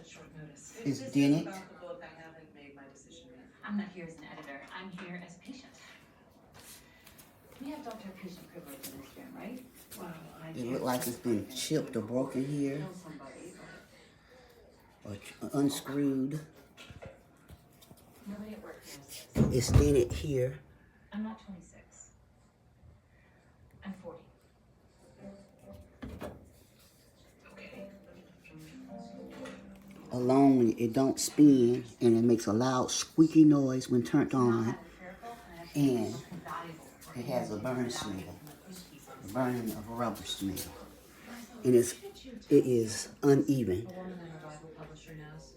short notice. It's dented. About the book, I haven't made my decision yet. I'm not here as an editor. I'm here as patient. We have doctor-patient privilege in this room, right? Well, I It looked like it's been chipped or broken here, Kill somebody, but or unscrewed. nobody at work knows this. It's dented here. I'm not 26. I'm 40. Okay. Alone, it don't spin, and it makes a loud squeaky noise when turned on, and it has a burn smell, the burning of a rubber smell, and it is uneven. A woman in a Bible publisher knows.